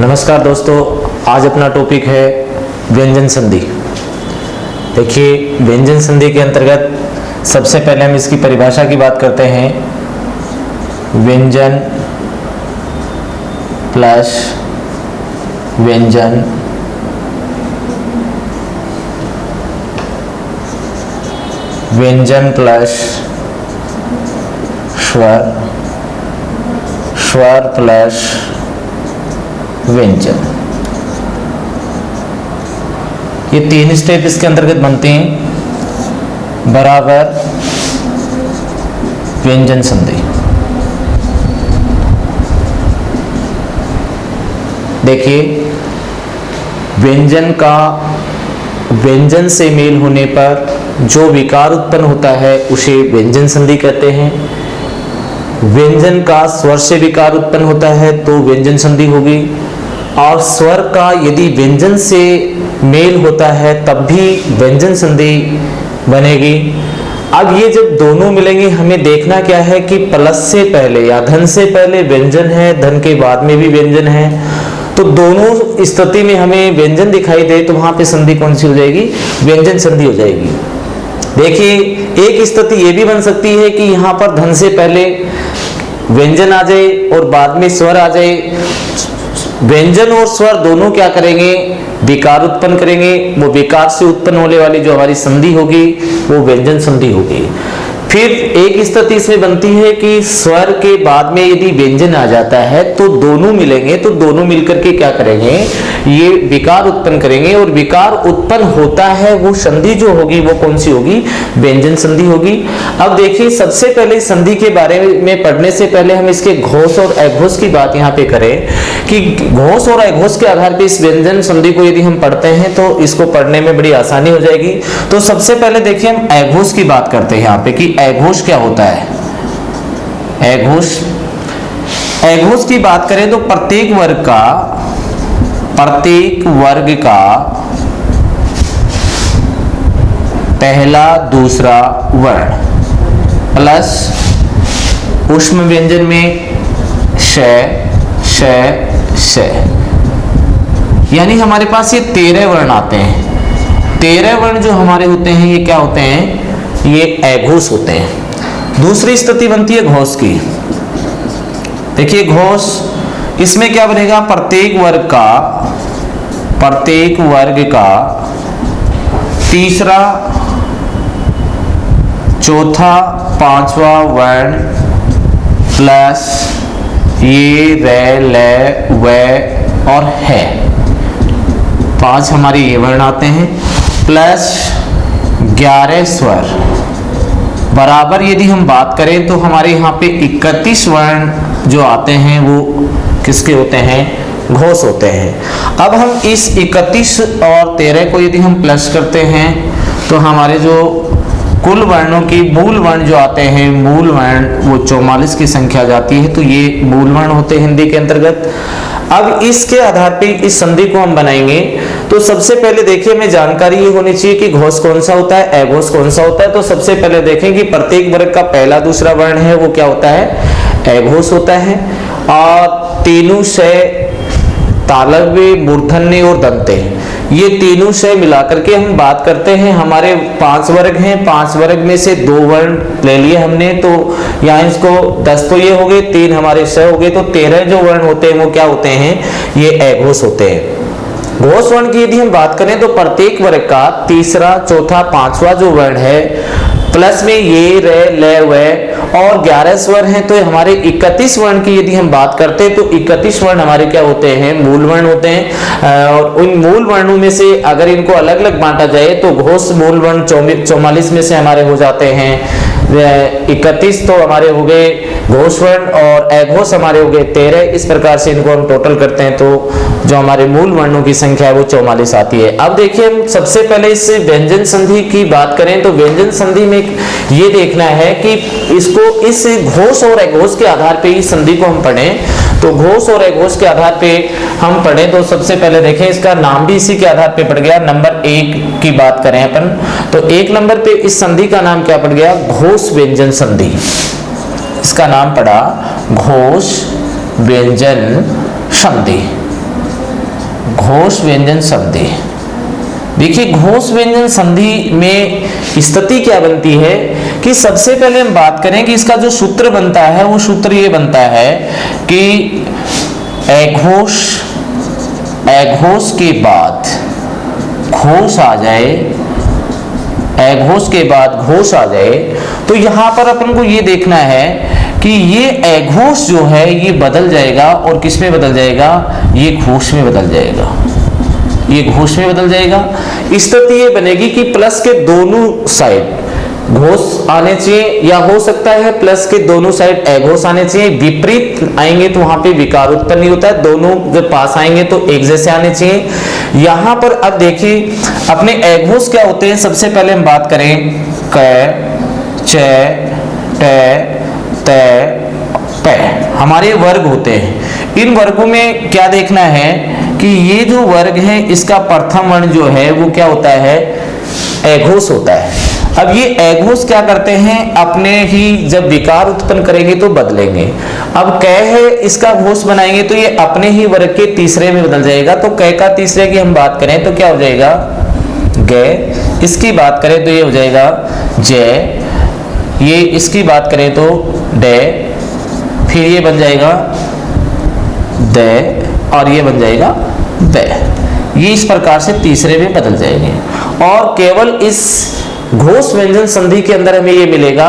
नमस्कार दोस्तों, आज अपना टॉपिक है व्यंजन संधि। देखिए, व्यंजन संधि के अंतर्गत सबसे पहले हम इसकी परिभाषा की बात करते हैं। व्यंजन प्लस व्यंजन व्यंजन प्लस स्वर, स्वर प्लस व्यंजन, ये तीन स्टेप इसके अंतर्गत बनते हैं बराबर व्यंजन संधि। देखिए, व्यंजन का व्यंजन से मेल होने पर जो विकार उत्पन्न होता है उसे व्यंजन संधि कहते हैं। व्यंजन का स्वर से विकार उत्पन्न होता है तो व्यंजन संधि होगी, और स्वर का यदि व्यंजन से मेल होता है तब भी व्यंजन संधि बनेगी। अब ये जब दोनों मिलेंगे, हमें देखना क्या है कि प्लस से पहले या धन से पहले व्यंजन है, धन के बाद में भी व्यंजन है, तो दोनों स्थिति में हमें व्यंजन दिखाई दे तो वहां पे संधि कौन सी हो जाएगी? व्यंजन संधि हो जाएगी। देखिए, एक स्थिति ये भी बन सकती है कि यहाँ पर धन से पहले व्यंजन आ जाए और बाद में स्वर आ जाए। व्यंजन और स्वर दोनों क्या करेंगे? विकार उत्पन्न करेंगे। वो विकार से उत्पन्न होने वाली जो हमारी संधि होगी वो व्यंजन संधि होगी। फिर एक स्थिति इसमें बनती है कि स्वर के बाद में यदि व्यंजन आ जाता है तो दोनों मिलेंगे, तो दोनों मिलकर के क्या करेंगे? ये विकार उत्पन्न करेंगे, और विकार उत्पन्न होता है वो संधि जो होगी वो कौन सी होगी? व्यंजन संधि होगी। अब देखिए, सबसे पहले संधि के बारे में पढ़ने से पहले हम इसके घोष और अघोष की बात यहाँ पे करें कि घोष और अघोष के आधार पर इस व्यंजन संधि को यदि हम पढ़ते हैं तो इसको पढ़ने में बड़ी आसानी हो जाएगी। तो सबसे पहले देखिए, हम अघोष की बात करते हैं यहाँ पे कि अघोष क्या होता है। अघोष की बात करें तो प्रत्येक वर्ग का पहला दूसरा वर्ण प्लस ऊष्म व्यंजन में श, यानी हमारे पास ये 13 वर्ण आते हैं। 13 वर्ण जो हमारे होते हैं ये क्या होते हैं? ये अघोष होते हैं। दूसरी स्थिति बनती है घोष की। देखिए, घोष इसमें क्या बनेगा? प्रत्येक वर्ग का तीसरा, चौथा, पांचवा वर्ण प्लस ये रे, ले, वे और है, 5 हमारे ये वर्ण आते हैं, प्लस 11 स्वर बराबर यदि हम बात करें तो हमारे यहाँ पे 31 वर्ण जो आते हैं वो किसके होते हैं? घोष होते हैं। अब हम इस 31 और 13 को यदि हम प्लस करते हैं तो हमारे जो कुल वर्णों की मूल वर्ण जो आते हैं, मूल वर्ण वो 44 की संख्या जाती है, तो ये मूल वर्ण होते हैं हिंदी के अंतर्गत। अब इसके आधार पे इस संधि को हम बनाएंगे। तो सबसे पहले देखिए, हमें जानकारी ये होनी चाहिए कि घोष कौन सा होता है, अघोष कौन सा होता है। तो सबसे पहले देखें कि प्रत्येक वर्ग का पहला दूसरा वर्ण है वो क्या होता है? अघोष होता है। और तीनों से तालव्य, मूर्धन्य और दंते, ये तीनों से मिलाकर के हम बात करते हैं। हमारे 5 वर्ग हैं, 5 वर्ग में से 2 वर्ण ले लिए हमने, तो यहाँ इसको 10 तो ये हो गए, 3 हमारे स हो गए, तो 13 जो वर्ण होते हैं वो क्या होते हैं? ये अघोष होते हैं। घोष वर्ण की यदि हम बात करें तो प्रत्येक वर्ग का तीसरा, चौथा, पांचवा जो वर्ण है प्लस में ये रे, ले, वे और 11 स्वर हैं, तो हमारे 31 वर्ण की यदि हम बात करते हैं तो 31 वर्ण हमारे क्या होते हैं? मूल वर्ण होते हैं। और उन मूल वर्णों में से अगर इनको अलग अलग बांटा जाए तो घोष मूल वर्ण 44 में से हमारे हो जाते हैं 31, तो हमारे हो गए घोष वर्ण, और अघोष हमारे हो गए 13। इस प्रकार से इनको हम टोटल करते हैं तो जो हमारे मूल वर्णों की संख्या है वो 44 आती है। अब देखिए, हम सबसे पहले इस व्यंजन संधि की बात करें तो व्यंजन संधि में ये देखना है कि इसको इस घोष और अघोष के आधार पे इस संधि को हम पढ़ें। तो घोष और अघोष के आधार पे हम पढ़ें तो सबसे पहले देखें, इसका नाम भी इसी के आधार पे पड़ गया। नंबर 1 की बात करें अपन तो 1 नंबर पे इस संधि का नाम क्या पड़ गया? घोष व्यंजन संधि। इसका नाम पड़ा घोष व्यंजन संधि। घोष व्यंजन संधि। देखिए घोष व्यंजन संधि में स्थिति क्या बनती है कि सबसे पहले हम बात करें कि इसका जो सूत्र बनता है वो सूत्र ये बनता है कि अघोष के बाद घोष आ जाए, अघोष के बाद घोष आ जाए, तो यहां पर अपन को ये देखना है कि ये अघोष जो है ये बदल जाएगा और किस में बदल जाएगा, ये घोष में बदल जाएगा, ये घोष में बदल जाएगा। स्थिति ये बनेगी कि प्लस के दोनों साइड घोष आने चाहिए, या हो सकता है प्लस के दोनों साइड अघोष आने चाहिए। विपरीत आएंगे तो वहां पे विकार उत्पन्न नहीं होता है, दोनों जब पास आएंगे तो एक जैसे आने चाहिए। यहां पर अब देखिए अपने अघोष क्या होते हैं, सबसे पहले हम बात करें क, च, ट, त, प, हमारे वर्ग होते हैं। इन वर्गों में क्या देखना है कि ये जो वर्ग है इसका प्रथम वर्ण जो है वो क्या होता है, अघोष होता है। अब ये अघोष क्या करते हैं, अपने ही जब विकार उत्पन्न करेंगे तो बदलेंगे। अब क है इसका घोष बनाएंगे तो ये अपने ही वर्ग के तीसरे में बदल जाएगा। तो क का तीसरे की हम बात करें तो क्या हो जाएगा, ग। इसकी बात करें तो ये हो जाएगा ज। ये इसकी बात करें तो ड, फिर ये बन जाएगा द, और ये बन जाएगा द। ये इस प्रकार से तीसरे में बदल जाएंगे। और केवल इस घोष व्यंजन संधि के अंदर हमें ये मिलेगा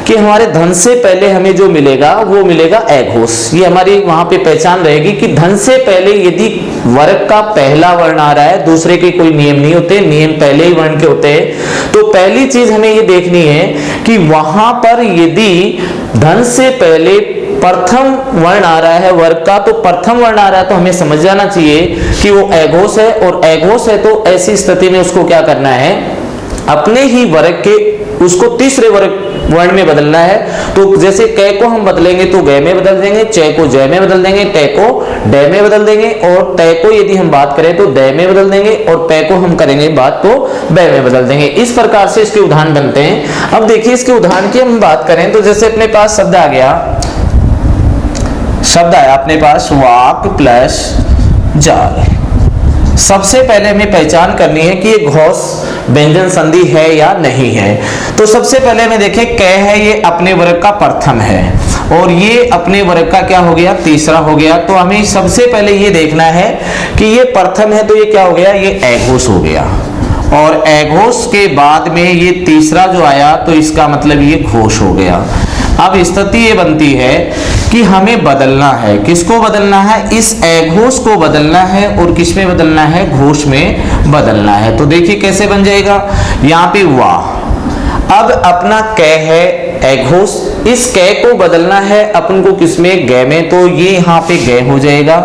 कि हमारे धन से पहले हमें जो मिलेगा वो मिलेगा अघोष। ये हमारी वहां पे पहचान रहेगी कि धन से पहले यदि वर्ग का पहला वर्ण आ रहा है, दूसरे के कोई नियम नहीं होते, नियम पहले ही वर्ण के होते हैं। तो पहली चीज हमें ये देखनी है कि वहां पर यदि धन से पहले प्रथम वर्ण आ रहा है वर्ग का, तो प्रथम वर्ण आ रहा है तो हमें समझ जाना चाहिए कि वो अघोष है। और अघोष है तो ऐसी स्थिति में उसको क्या करना है, अपने ही वर्ग के उसको तीसरे वर्ग वर्ण में बदलना है। तो जैसे क को हम बदलेंगे तो ग में बदल देंगे, च को ज में बदल देंगे, ट को ड में बदल देंगे, और त को यदि हम बात करें तो द में बदल देंगे, और प को हम करेंगे बात तो ब में बदल देंगे। इस प्रकार से इसके उदाहरण बनते हैं। अब देखिए इसके उदाहरण की हम बात करें तो जैसे अपने पास शब्द आ गया, शब्द आया अपने पास वाक प्लस जाल। सबसे पहले हमें पहचान करनी है कि ये घोष व्यंजन संधि है या नहीं है। तो सबसे पहले हमें देखें क है, ये अपने वर्ग का प्रथम है और ये अपने वर्ग का क्या हो गया, तीसरा हो गया। तो हमें सबसे पहले ये देखना है कि ये प्रथम है तो ये क्या हो गया, ये अघोष हो गया, और अघोष के बाद में ये तीसरा जो आया तो इसका मतलब ये घोष हो गया। अब स्थिति ये बनती है कि हमें बदलना है, किसको बदलना है, इस अघोष को बदलना है, और किस में बदलना है, घोष में बदलना है। तो देखिए कैसे बन जाएगा, यहाँ पे वाह। अब अपना क है अघोष, इस क को बदलना है अपन को किसमें, ग में, तो ये यहाँ पे ग हो जाएगा।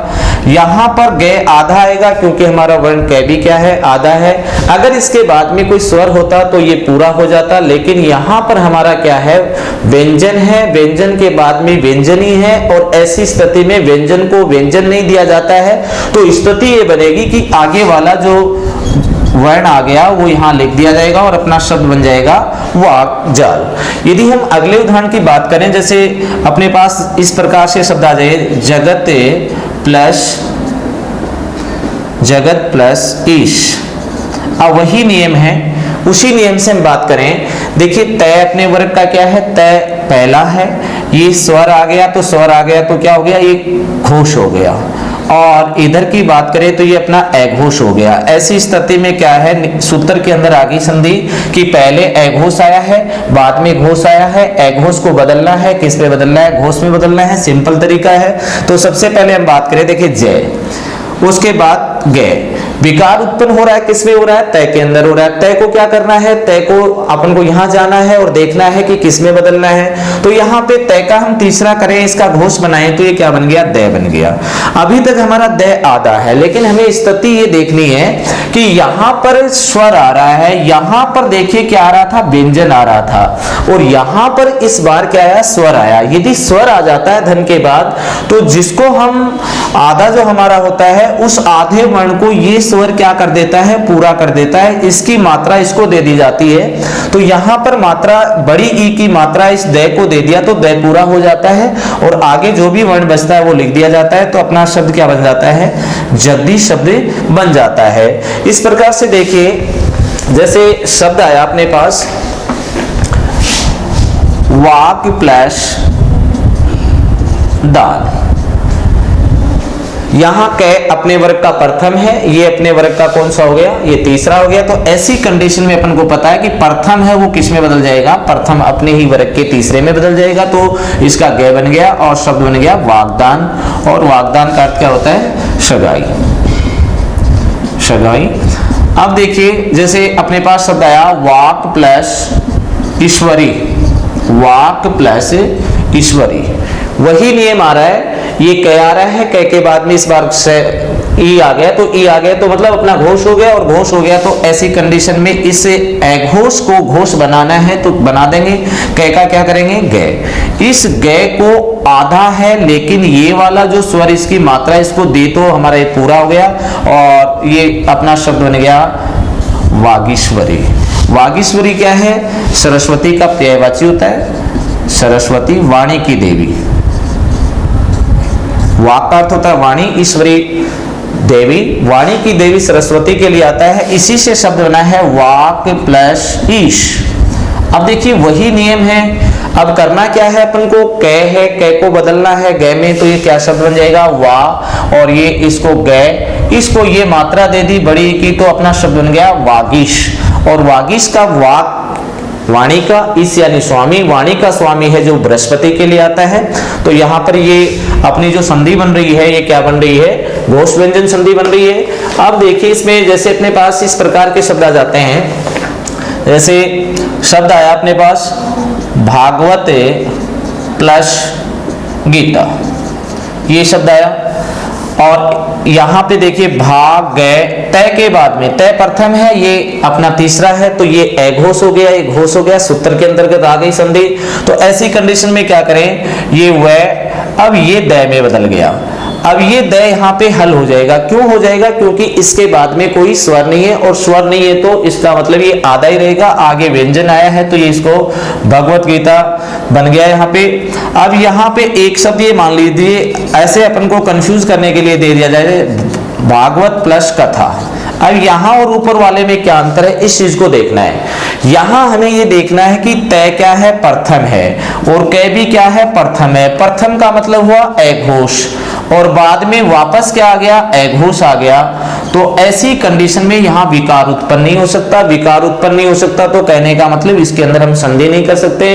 यहाँ पर ग आधा आएगा क्योंकि हमारा वर्ण क भी क्या है, आधा है। अगर इसके बाद में कोई स्वर होता तो ये पूरा हो जाता, लेकिन यहाँ पर हमारा क्या है, व्यंजन है, व्यंजन के बाद में व्यंजन ही है, और ऐसी स्थिति में व्यंजन को व्यंजन नहीं दिया जाता है। तो स्थिति ये बनेगी कि आगे वाला जो वर्ण आ गया वो यहाँ लिख दिया जाएगा और अपना शब्द बन जाएगा वाक जाल। यदि हम अगले उदाहरण की बात करें, जैसे अपने पास इस प्रकार से शब्द आ जाए, जगत प्लस ईश। अब वही नियम है, उसी नियम से हम बात करें। देखिए तय अपने वर्ग का क्या है, तय पहला है, ये स्वर आ गया तो स्वर आ गया तो क्या हो गया, ये घोष हो गया। और इधर की बात करें तो ये अपना अघोष हो गया। ऐसी स्थिति में क्या है, सूत्र के अंदर आ गई संधि कि पहले अघोष आया है, बाद में घोष आया है, अघोष को बदलना है, किस पे बदलना है, घोष में बदलना है। सिंपल तरीका है। तो सबसे पहले हम बात करें, देखिए जय, उसके बाद गे। विकार उत्पन्न हो रहा है, किसमें हो रहा है, तय के अंदर हो रहा है। तय को क्या करना है, तय को अपन को यहां जाना है और देखना है कि किसमें बदलना है। तो यहाँ पे तय का हम तीसरा करें, इसका घोष बनाएं तो ये क्या बन गया, दय बन गया। अभी तक हमारा दय आधा है, लेकिन हमें स्थिति ये देखनी है कि यहाँ पर स्वर आ रहा है, यहाँ पर देखिए क्या आ रहा था, व्यंजन आ रहा था, और यहाँ पर इस बार क्या आया, स्वर आया। यदि स्वर आ जाता है धन के बाद तो जिसको हम आधा जो हमारा होता है उस आधे वर्ण को ये स्वर क्या कर देता है, पूरा कर देता है। इसकी मात्रा इसको दे दी जाती है, तो यहाँ पर मात्रा बड़ी ई की मात्रा इस दय को दे दिया तो दय पूरा हो जाता है, और आगे जो भी वर्ण बचता है वो लिख दिया जाता है, तो अपना शब्द क्या बन जाता है, जगदीश शब्द बन जाता है। इस प्रकार से देखिए, जैसे शब्द आया अपने पास वाक प्लस दान, यहां कै अपने वर्ग का प्रथम है, ये अपने वर्ग का कौन सा हो गया, ये तीसरा हो गया। तो ऐसी कंडीशन में अपन को पता है कि प्रथम है वो किस में बदल जाएगा, प्रथम अपने ही वर्ग के तीसरे में बदल जाएगा, तो इसका गै बन गया और शब्द बन गया वागदान। और वागदान का अर्थ क्या होता है, सगाई, सगाई। अब देखिए, जैसे अपने पास शब्द आया वाक प्लस ईश्वरी, वाक प्लस ईश्वरी, वही नियम आ रहा है, ये कै आ रहा है, कै के बाद में इस बार से ई आ गया, तो ई आ गया तो मतलब अपना घोष हो गया, और घोष हो गया तो ऐसी कंडीशन में इस अघोष को घोष बनाना है तो बना देंगे। कै का क्या करेंगे, गै। इस गै को आधा है, लेकिन ये वाला जो स्वर इसकी मात्रा इसको दे तो हमारा ये पूरा हो गया, और ये अपना शब्द बन गया वागीश्वरी। वागीश्वरी क्या है, सरस्वती का पर्यायवाची होता है, सरस्वती वाणी की देवी, वाक का अर्थ होता है वाणी, ईश्वरी देवी, वाणी की देवी सरस्वती के लिए आता है। इसी से शब्द बना है वाक प्लस ईश। अब देखिए वही नियम है, अब करना क्या है अपन को, कै है, कै को बदलना है गै में, तो ये क्या शब्द बन जाएगा, वा, और ये इसको गै, इसको ये मात्रा दे दी बड़ी की, तो अपना शब्द बन गया वागीश। और वागीश का वाक वाणी का इस यानी स्वामी, वाणी का स्वामी है जो बृहस्पति के लिए आता है, तो यहाँ पर ये अपनी जो संधि बन रही है ये क्या बन रही है, घोष व्यंजन संधि बन रही है। अब देखिए इसमें जैसे अपने पास इस प्रकार के शब्द आ जाते हैं, जैसे शब्द आया अपने पास भागवत प्लस गीता, ये शब्द आया, और यहां पे देखिए भाग गए, तय के बाद में तय प्रथम है, ये अपना तीसरा है, तो ये अघोष हो गया, ये घोष हो गया, सूत्र के अंतर्गत आ गई संधि। तो ऐसी कंडीशन में क्या करें, ये वह, अब ये दय में बदल गया, अब ये दय यहाँ पे हल हो जाएगा। क्यों हो जाएगा, क्योंकि इसके बाद में कोई स्वर नहीं है, और स्वर नहीं है तो इसका मतलब ये आधा ही रहेगा, आगे व्यंजन आया है तो ये इसको भगवत गीता बन गया यहाँ पे। अब यहाँ पे एक शब्द ये मान लीजिए, ऐसे अपन को कंफ्यूज करने के लिए दे दिया जाए भागवत प्लस कथा। अब यहाँ और ऊपर वाले में क्या अंतर है, इस चीज को देखना है। यहाँ हमें ये देखना है कि तय क्या है, प्रथम है, और कै भी क्या है, प्रथम है। प्रथम का मतलब हुआ अघोष, और बाद में वापस क्या आ गया, अघोष आ गया। तो ऐसी कंडीशन में यहाँ विकार उत्पन्न नहीं हो सकता। विकार उत्पन्न नहीं हो सकता तो कहने का मतलब इसके अंदर हम संधि नहीं कर सकते।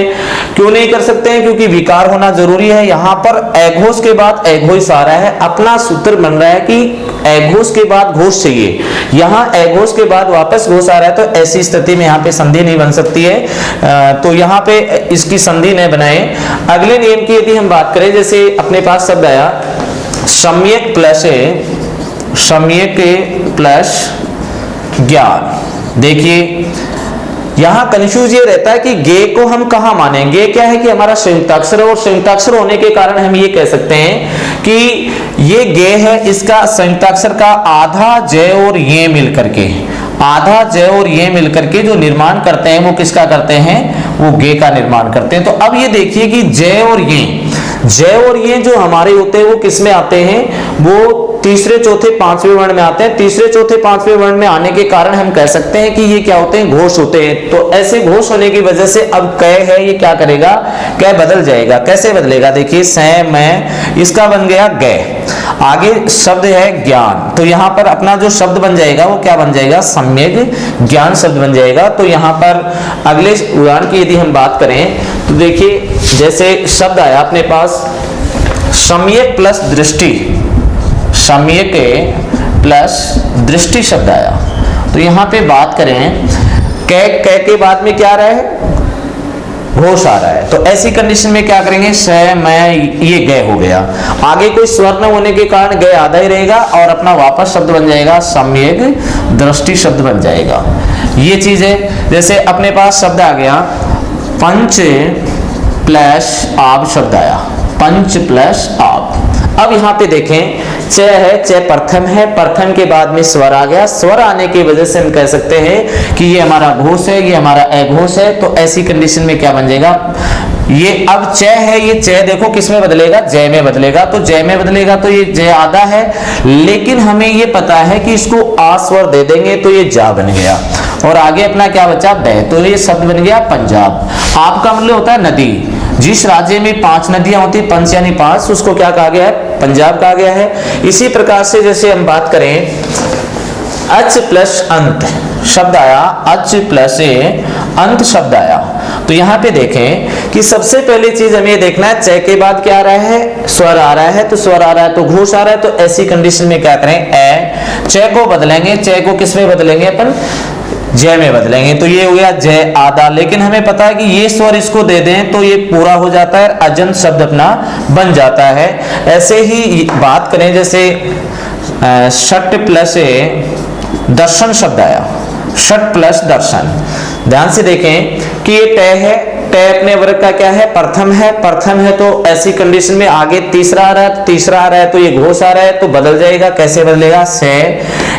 क्यों नहीं कर सकते हैं, क्योंकि विकार होना जरूरी है। यहाँ पर अघोष के बाद अघोष आ रहा है, अपना सूत्र बन रहा है कि अघोष के बाद घोष चाहिए, यहाँ अघोष के बाद वापस घोष आ रहा है, तो ऐसी स्थिति में यहाँ पे संधि नहीं बन सकती है। तो यहाँ पे इसकी संधि नहीं बनाए। अगले नियम की यदि हम बात करें, जैसे अपने पास शब्द आया सम्यक प्लस ज्ञान। देखिए यहां कंफ्यूज ये रहता है कि गे को हम कहां माने। गे क्या है कि हमारा संयुक्ताक्षर है, और संयुक्ताक्षर होने के कारण हम ये कह सकते हैं कि ये गे है, इसका संयुक्ताक्षर का आधा जय और ये मिल करके, आधा जय और ये मिलकर के जो निर्माण करते हैं वो किसका करते हैं, वो गे का निर्माण करते हैं। तो अब ये देखिए कि जय और ये जो हमारे होते हैं वो किस में आते हैं, वो तीसरे चौथे पांचवें वर्ण में आते हैं। तीसरे चौथे पांचवें वर्ण में आने के कारण हम कह सकते हैं कि ये क्या होते हैं, घोष होते हैं। तो ऐसे घोष होने की वजह से अब कै है, ये क्या करेगा, कै बदल जाएगा। कैसे बदलेगा, देखिए स मैं, इसका बन गया गे। आगे शब्द है ज्ञान, तो यहाँ पर अपना जो शब्द बन जाएगा वो क्या बन जाएगा, सम्यक ज्ञान शब्द बन जाएगा। तो यहाँ पर अगले उदाहरण की यदि हम बात करें तो देखिए जैसे शब्द आया अपने पास सम्यक प्लस दृष्टि, सम्यक प्लस दृष्टि शब्द आया। तो यहाँ पे बात करें कै के बाद में क्या आ रहा है, घोष आ रहा है। तो ऐसी कंडीशन में क्या करेंगे, स मैं, ये गय हो गया। आगे कोई स्वर न होने के कारण गय आधा ही रहेगा, और अपना वापस शब्द बन जाएगा सम्यक दृष्टि शब्द बन जाएगा। ये चीज है। जैसे अपने पास शब्द आ गया पंच प्लस आप शब्द आया, पंच प्लस आप। अब यहाँ पे देखें च है, च प्रथम है, प्रथम के बाद में स्वर आ गया, स्वर आने की वजह से हम कह सकते हैं कि ये हमारा घोष है, ये हमारा अघोष है। तो ऐसी कंडीशन में क्या बन जाएगा, ये अब च है, ये च देखो किस में बदलेगा, जय में बदलेगा। तो जय में बदलेगा तो ये जय आधा है, लेकिन हमें ये पता है कि इसको आ स्वर दे देंगे तो ये जा बन गया, और आगे अपना क्या बचा, बै, तो ये शब्द बन गया पंजाब। आपका मतलब होता है नदी। जिस राज्य में 5 नदियां होती, पंच यानी 5, उसको क्या कहा गया है, पंजाब कहा गया है। इसी प्रकार से जैसे हम बात करें अच प्लस अंत शब्द आया, अच प्लस अंत शब्द आया, तो यहाँ पे देखें कि सबसे पहली चीज हमें देखना है, च के बाद क्या आ रहा है, स्वर आ रहा है, तो स्वर आ रहा है तो घोष आ रहा है। तो ऐसी कंडीशन में क्या करें, ए, च को बदलेंगे, च को किस में बदलेंगे अपन, जय में बदलेंगे, तो ये हो गया जय आधा। लेकिन हमें पता है कि ये स्वर इसको दे दें तो ये पूरा हो जाता है, अजंत शब्द अपना बन जाता है। ऐसे ही बात करें जैसे षट प्लस दर्शन शब्द आया, षट प्लस दर्शन, ध्यान से देखें कि ये ट है, ट अपने वर्ग का क्या है, प्रथम है, प्रथम है, तो ऐसी कंडीशन में आगे तीसरा आ रहा है, तीसरा आ रहा है तो ये घोष आ रहा है, तो बदल जाएगा, कैसे बदलेगा, से।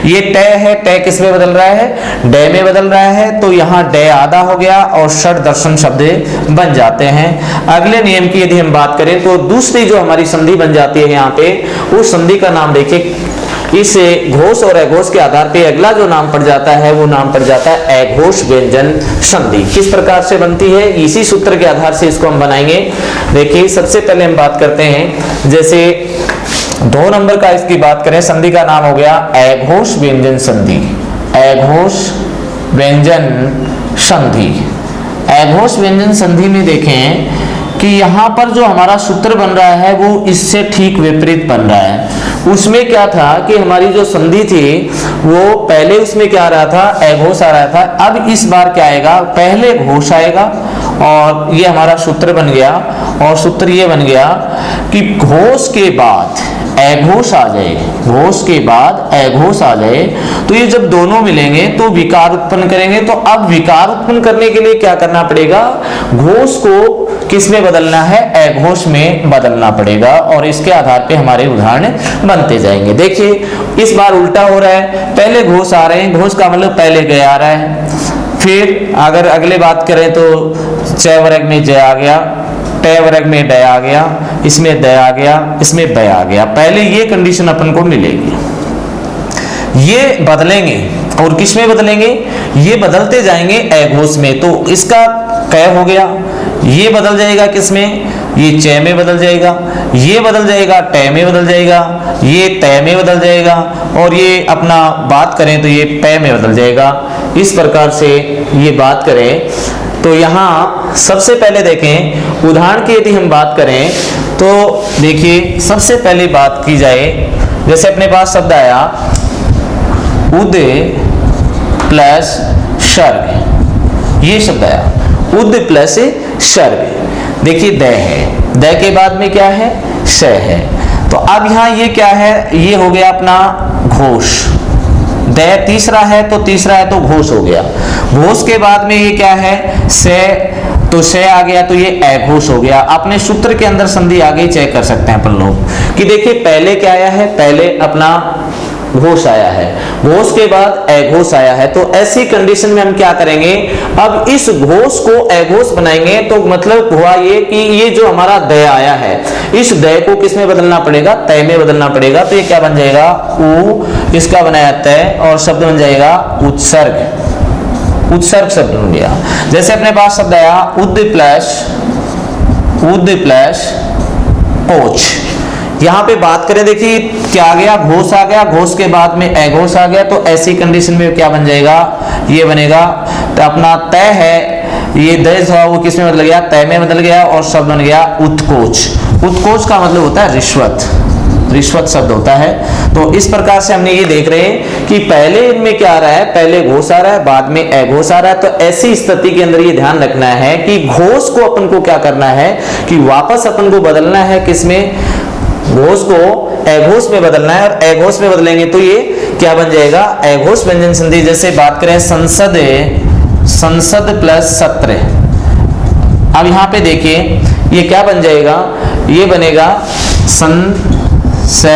ये ट है, ट किस में बदल रहा है, डे में बदल रहा है, तो यहाँ डे आधा हो गया और षट दर्शन शब्द बन जाते हैं। अगले नियम की यदि हम बात करें तो दूसरी जो हमारी संधि बन जाती है यहाँ पे, उस संधि का नाम देखिए, इस घोष और अघोष के आधार पे अगला जो नाम पड़ जाता है वो नाम पड़ जाता है अघोष व्यंजन संधि। किस प्रकार से बनती है, इसी सूत्र के आधार से इसको हम बनाएंगे। देखिए सबसे पहले हम बात करते हैं, जैसे 2 नंबर का इसकी बात करें, संधि का नाम हो गया अघोष व्यंजन संधि, अघोष व्यंजन संधि। अघोष व्यंजन संधि में देखें कि यहाँ पर जो हमारा सूत्र बन रहा है वो इससे ठीक विपरीत बन रहा है। उसमें क्या था कि हमारी जो संधि थी वो पहले उसमें क्या आ रहा था, अघोष आ रहा था, अब इस बार क्या आएगा, पहले घोष आएगा, और ये हमारा सूत्र बन गया। और सूत्र ये बन गया कि घोष के बाद अघोष आ जाए, घोष के बाद अघोष आ जाए, तो ये जब दोनों मिलेंगे तो विकार उत्पन्न करेंगे। तो अब विकार उत्पन्न करने के लिए क्या करना पड़ेगा, घोष को किस में बदलना है, अघोष में बदलना पड़ेगा, और इसके आधार पे हमारे उदाहरण बनते जाएंगे। देखिए इस बार उल्टा हो रहा है, पहले घोष आ रहे हैं, घोष का मतलब पहले गया आ रहा है, फिर अगर अगले बात करें तो च वर्ग में जय आ गया, ट वर्ग में ड आ गया, इसमें द आ गया, इसमें ब आ गया। पहले ये कंडीशन अपन को मिलेगी, ये बदलेंगे और किस में बदलेंगे, ये बदलते जाएंगे अघोष में, तो इसका क हो गया, ये बदल जाएगा किस में, ये च में बदल जाएगा, ये बदल जाएगा ट में बदल जाएगा, ये त में बदल जाएगा, और ये अपना बात करें तो ये प में बदल जाएगा। इस प्रकार से ये बात करें तो यहाँ सबसे पहले देखें, उदाहरण की यदि हम बात करें तो देखिए सबसे पहले बात की जाए, जैसे अपने पास शब्द आया उद प्लस सर्ग, ये शब्द आया उद प्लस सर्ग। देखिए द है, द के बाद में क्या है, स है, तो अब यहाँ ये क्या है, ये हो गया अपना घोष, द तीसरा है तो तीसरा है तो घोष हो गया, घोष के बाद में ये क्या है, से, तो से आ गया तो ये अघोष हो गया। अपने सूत्र के अंदर संधि आगे चेक कर सकते हैं अपन लोग कि देखिए पहले क्या आया है, पहले अपना घोष आया है, घोष के बाद अघोष आया है, तो ऐसी कंडीशन में हम क्या करेंगे, अब इस घोष को अघोष बनाएंगे, तो मतलब हुआ ये कि ये जो हमारा द आया है, इस द को किस में बदलना पड़ेगा, तय में बदलना पड़ेगा, तो ये क्या बन जाएगा, उ, इसका बनाया तय, और शब्द बन जाएगा उत्सर्ग, उत्सर्ग शब्द बन गया। जैसे अपने पास शब्द आया उद प्लस कोच, यहाँ पे बात करें देखिए क्या आ गया, घोष आ गया, घोष के बाद में अघोष आ गया, तो ऐसी कंडीशन में क्या बन जाएगा, ये बनेगा, तो अपना तय है, ये दय था वो किस में बदल गया, तय में बदल गया, और शब्द बन गया उत्कोच। उत्कोच का मतलब होता है रिश्वत, रिश्वत शब्द होता है। तो इस प्रकार से हमने ये देख रहे हैं कि पहले इनमें क्या आ रहा है, पहले घोष आ रहा है, बाद में अघोष आ रहा है, तो ऐसी स्थिति के अंदर ये ध्यान रखना है कि घोष को अपन को क्या करना है कि वापस अपन को बदलना है, किसमें, घोष को अघोष में बदलना है, और अघोष में बदलेंगे तो ये क्या बन जाएगा, अघोष व्यंजन संधि। जैसे बात करें संसद, संसद प्लस सत्र, अब यहाँ पे देखिए ये क्या बन जाएगा, ये बनेगा स,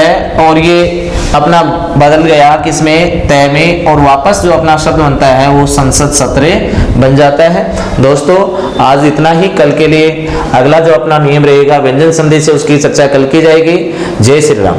और ये अपना बदल गया किसमें, तय में, और वापस जो अपना शब्द बनता है वो संसद सत्र बन जाता है। दोस्तों आज इतना ही। कल के लिए अगला जो अपना नियम रहेगा व्यंजन संधि से, उसकी चर्चा कल की जाएगी। जय श्री राम।